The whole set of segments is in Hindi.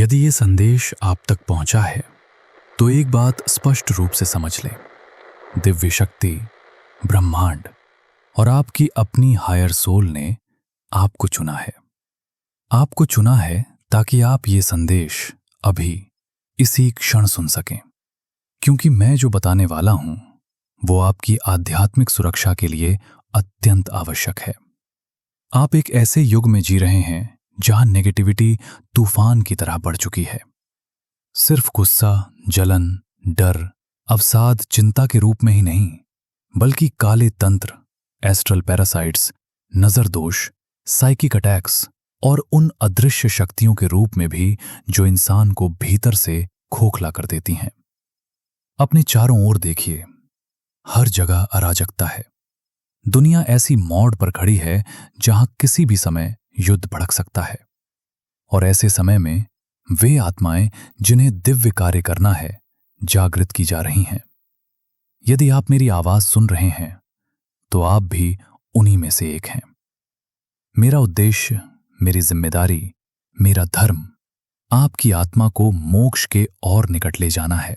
यदि ये संदेश आप तक पहुंचा है तो एक बात स्पष्ट रूप से समझ लें। दिव्य शक्ति, ब्रह्मांड और आपकी अपनी हायर सोल ने आपको चुना है। आपको चुना है ताकि आप ये संदेश अभी इसी क्षण सुन सकें, क्योंकि मैं जो बताने वाला हूं वो आपकी आध्यात्मिक सुरक्षा के लिए अत्यंत आवश्यक है। आप एक ऐसे युग में जी रहे हैं जहां नेगेटिविटी तूफान की तरह बढ़ चुकी है। सिर्फ गुस्सा, जलन, डर, अवसाद चिंता के रूप में ही नहीं, बल्कि काले तंत्र, एस्ट्रल पैरासाइट्स, नजर दोष, साइकिक अटैक्स और उन अदृश्य शक्तियों के रूप में भी जो इंसान को भीतर से खोखला कर देती हैं। अपने चारों ओर देखिए, हर जगह अराजकता है। दुनिया ऐसी मोड़ पर खड़ी है जहां किसी भी समय युद्ध भड़क सकता है। और ऐसे समय में वे आत्माएं जिन्हें दिव्य कार्य करना है जागृत की जा रही हैं। यदि आप मेरी आवाज सुन रहे हैं तो आप भी उन्हीं में से एक हैं। मेरा उद्देश्य, मेरी जिम्मेदारी, मेरा धर्म आपकी आत्मा को मोक्ष के और निकट ले जाना है।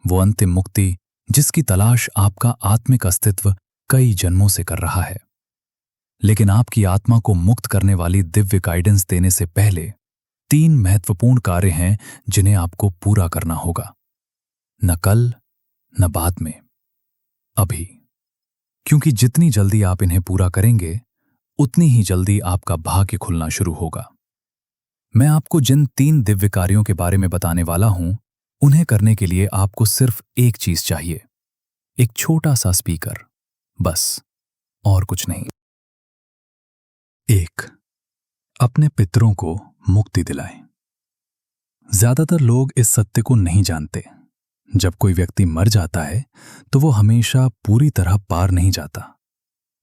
वो अंतिम मुक्ति जिसकी तलाश आपका आत्मिक अस्तित्व कई जन्मों से कर रहा है। लेकिन आपकी आत्मा को मुक्त करने वाली दिव्य गाइडेंस देने से पहले 3 महत्वपूर्ण कार्य हैं जिन्हें आपको पूरा करना होगा। न कल, न बाद में, अभी। क्योंकि जितनी जल्दी आप इन्हें पूरा करेंगे उतनी ही जल्दी आपका भाग्य खुलना शुरू होगा। मैं आपको जिन 3 दिव्य कार्यों के बारे में बताने वाला हूं, उन्हें करने के लिए आपको सिर्फ एक चीज चाहिए, एक छोटा सा स्पीकर, बस, और कुछ नहीं। 1. अपने पितरों को मुक्ति दिलाएं। ज्यादातर लोग इस सत्य को नहीं जानते। जब कोई व्यक्ति मर जाता है तो वो हमेशा पूरी तरह पार नहीं जाता।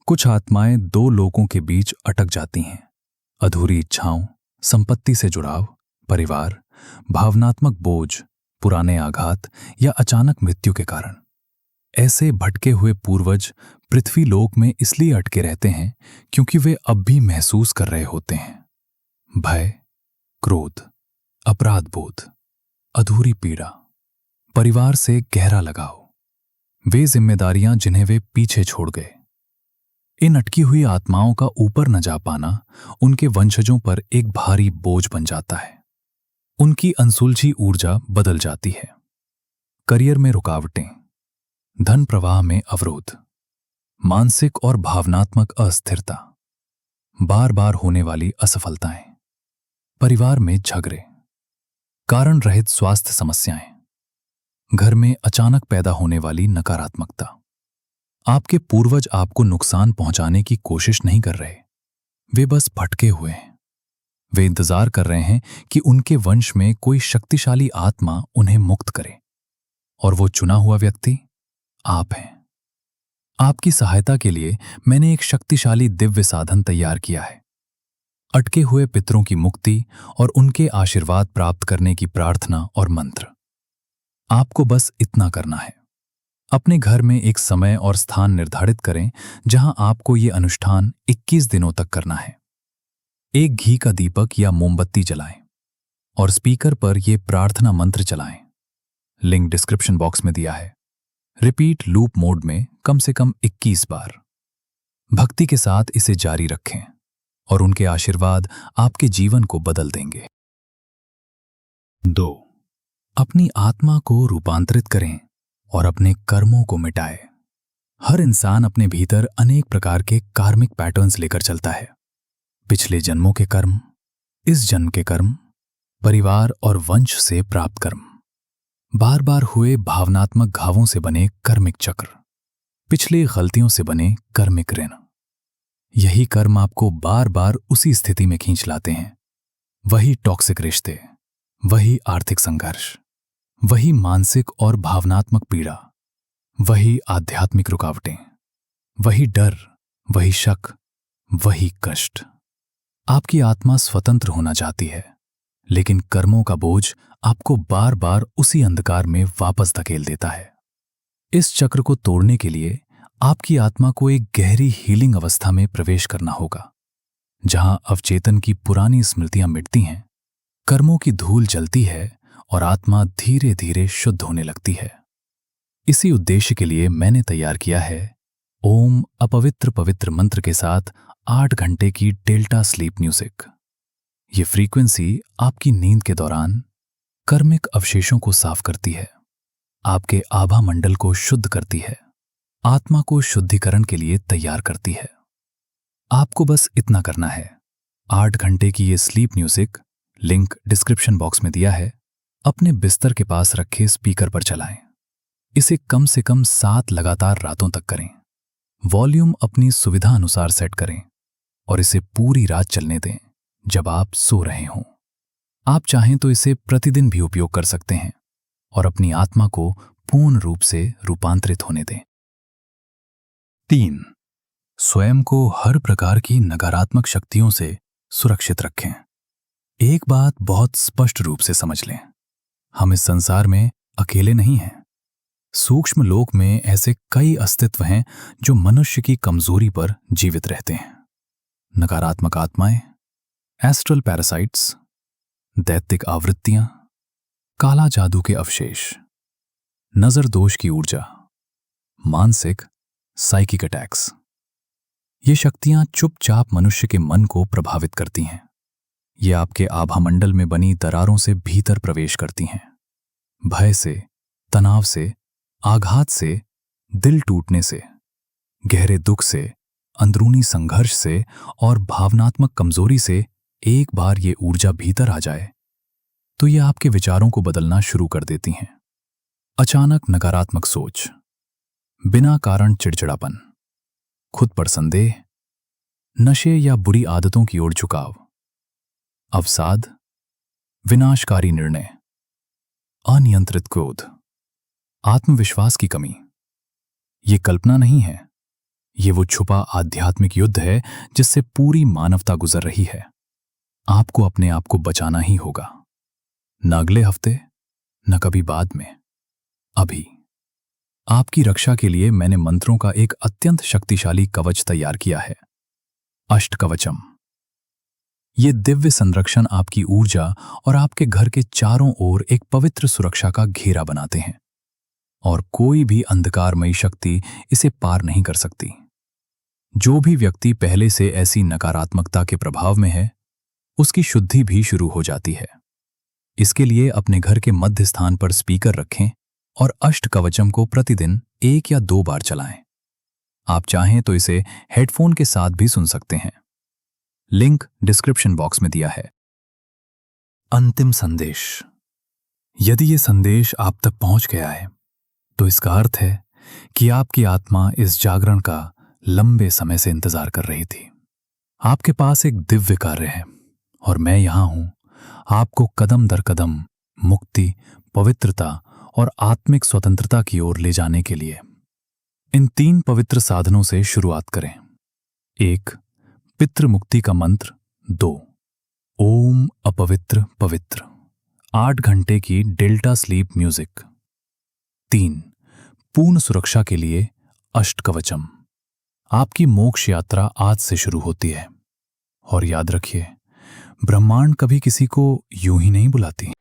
कुछ आत्माएं 2 लोकों के बीच अटक जाती हैं। अधूरी इच्छाओं, संपत्ति से जुड़ाव, परिवार, भावनात्मक बोझ, पुराने आघात या अचानक मृत्यु के कारण। ऐसे भटके हुए पूर्वज पृथ्वी लोक में इसलिए अटके रहते हैं क्योंकि वे अब भी महसूस कर रहे होते हैं भय, क्रोध, अपराध बोध, अधूरी पीड़ा, परिवार से गहरा लगाव, वे जिम्मेदारियां जिन्हें वे पीछे छोड़ गए। इन अटकी हुई आत्माओं का ऊपर न जा पाना उनके वंशजों पर एक भारी बोझ बन जाता है। उनकी अनसुलझी ऊर्जा बदल जाती है। करियर में रुकावटें, धन प्रवाह में अवरोध, मानसिक और भावनात्मक अस्थिरता, बार बार होने वाली असफलताएं, परिवार में झगड़े, कारण रहित स्वास्थ्य समस्याएं, घर में अचानक पैदा होने वाली नकारात्मकता। आपके पूर्वज आपको नुकसान पहुंचाने की कोशिश नहीं कर रहे, वे बस भटके हुए हैं। वे इंतजार कर रहे हैं कि उनके वंश में कोई शक्तिशाली आत्मा उन्हें मुक्त करे, और वो चुना हुआ व्यक्ति आप हैं। आपकी सहायता के लिए मैंने एक शक्तिशाली दिव्य साधन तैयार किया है। अटके हुए पितरों की मुक्ति और उनके आशीर्वाद प्राप्त करने की प्रार्थना और मंत्र। आपको बस इतना करना है। अपने घर में एक समय और स्थान निर्धारित करें जहां आपको ये अनुष्ठान 21 दिनों तक करना है। एक घी का दीपक या मोमबत्ती जलाएं और स्पीकर पर यह प्रार्थना मंत्र चलाएं। लिंक डिस्क्रिप्शन बॉक्स में दिया है। रिपीट लूप मोड में कम से कम 21 बार। भक्ति के साथ इसे जारी रखें और उनके आशीर्वाद आपके जीवन को बदल देंगे। 2. अपनी आत्मा को रूपांतरित करें और अपने कर्मों को मिटाएं। हर इंसान अपने भीतर अनेक प्रकार के कार्मिक पैटर्न्स लेकर चलता है। पिछले जन्मों के कर्म, इस जन्म के कर्म, परिवार और वंश से प्राप्त कर्म, बार बार हुए भावनात्मक घावों से बने कर्मिक चक्र, पिछले गलतियों से बने कर्मिक ऋण। यही कर्म आपको बार बार उसी स्थिति में खींच लाते हैं। वही टॉक्सिक रिश्ते, वही आर्थिक संघर्ष, वही मानसिक और भावनात्मक पीड़ा, वही आध्यात्मिक रुकावटें, वही डर, वही शक, वही कष्ट। आपकी आत्मा स्वतंत्र होना चाहती है, लेकिन कर्मों का बोझ आपको बार बार उसी अंधकार में वापस धकेल देता है। इस चक्र को तोड़ने के लिए आपकी आत्मा को एक गहरी हीलिंग अवस्था में प्रवेश करना होगा, जहां अवचेतन की पुरानी स्मृतियां मिटती हैं, कर्मों की धूल जलती है और आत्मा धीरे धीरे शुद्ध होने लगती है। इसी उद्देश्य के लिए मैंने तैयार किया है ओम अपवित्र पवित्र मंत्र के साथ 8 घंटे की डेल्टा स्लीप म्यूजिक। ये फ्रीक्वेंसी आपकी नींद के दौरान कर्मिक अवशेषों को साफ करती है, आपके आभा मंडल को शुद्ध करती है, आत्मा को शुद्धिकरण के लिए तैयार करती है। आपको बस इतना करना है, 8 घंटे की ये sleep music, link description box में दिया है, अपने बिस्तर के पास रखे स्पीकर पर चलाएं। इसे कम से कम 7 लगातार रातों तक करें। वॉल्यूम अपनी सुविधा अनुसार सेट करें और इसे पूरी रात चलने दें जब आप सो रहे हों। आप चाहें तो इसे प्रतिदिन भी उपयोग कर सकते हैं और अपनी आत्मा को पूर्ण रूप से रूपांतरित होने दें। 3. स्वयं को हर प्रकार की नकारात्मक शक्तियों से सुरक्षित रखें। एक बात बहुत स्पष्ट रूप से समझ लें, हम इस संसार में अकेले नहीं हैं। सूक्ष्म लोक में ऐसे कई अस्तित्व हैं जो मनुष्य की कमजोरी पर जीवित रहते हैं। नकारात्मक आत्माएं, एस्ट्रल पैरासाइट्स, दैत्तिक आवृत्तियां, काला जादू के अवशेष, नजर दोष की ऊर्जा, मानसिक साइकिक अटैक्स। ये शक्तियां चुपचाप मनुष्य के मन को प्रभावित करती हैं। ये आपके आभामंडल में बनी दरारों से भीतर प्रवेश करती हैं। भय से, तनाव से, आघात से, दिल टूटने से, गहरे दुख से, अंदरूनी संघर्ष से और भावनात्मक कमजोरी से एक बार ये ऊर्जा भीतर आ जाए तो ये आपके विचारों को बदलना शुरू कर देती हैं। अचानक नकारात्मक सोच, बिना कारण चिड़चिड़ापन, खुद पर संदेह, नशे या बुरी आदतों की ओर झुकाव, अवसाद, विनाशकारी निर्णय, अनियंत्रित क्रोध, आत्मविश्वास की कमी। ये कल्पना नहीं है, ये वो छुपा आध्यात्मिक युद्ध है जिससे पूरी मानवता गुजर रही है। आपको अपने आप को बचाना ही होगा, न अगले हफ्ते, न कभी बाद में, अभी। आपकी रक्षा के लिए मैंने मंत्रों का एक अत्यंत शक्तिशाली कवच तैयार किया है, अष्टकवचम। ये दिव्य संरक्षण आपकी ऊर्जा और आपके घर के चारों ओर एक पवित्र सुरक्षा का घेरा बनाते हैं और कोई भी अंधकारमयी शक्ति इसे पार नहीं कर सकती। जो भी व्यक्ति पहले से ऐसी नकारात्मकता के प्रभाव में है, उसकी शुद्धि भी शुरू हो जाती है। इसके लिए अपने घर के मध्य स्थान पर स्पीकर रखें और अष्टकवचम को प्रतिदिन 1 या 2 बार चलाएं। आप चाहें तो इसे हेडफोन के साथ भी सुन सकते हैं। लिंक डिस्क्रिप्शन बॉक्स में दिया है। अंतिम संदेश। यदि ये संदेश आप तक पहुंच गया है तो इसका अर्थ है कि आपकी आत्मा इस जागरण का लंबे समय से इंतजार कर रही थी। आपके पास एक दिव्य कार्य है और मैं यहां हूं आपको कदम दर कदम मुक्ति, पवित्रता और आत्मिक स्वतंत्रता की ओर ले जाने के लिए। इन 3 पवित्र साधनों से शुरुआत करें। 1. पितृ मुक्ति का मंत्र। 2. ओम अपवित्र पवित्र 8 घंटे की डेल्टा स्लीप म्यूजिक। 3. पूर्ण सुरक्षा के लिए अष्टकवचम। आपकी मोक्ष यात्रा आज से शुरू होती है और याद रखिए, ब्रह्मांड कभी किसी को यूं ही नहीं बुलाती।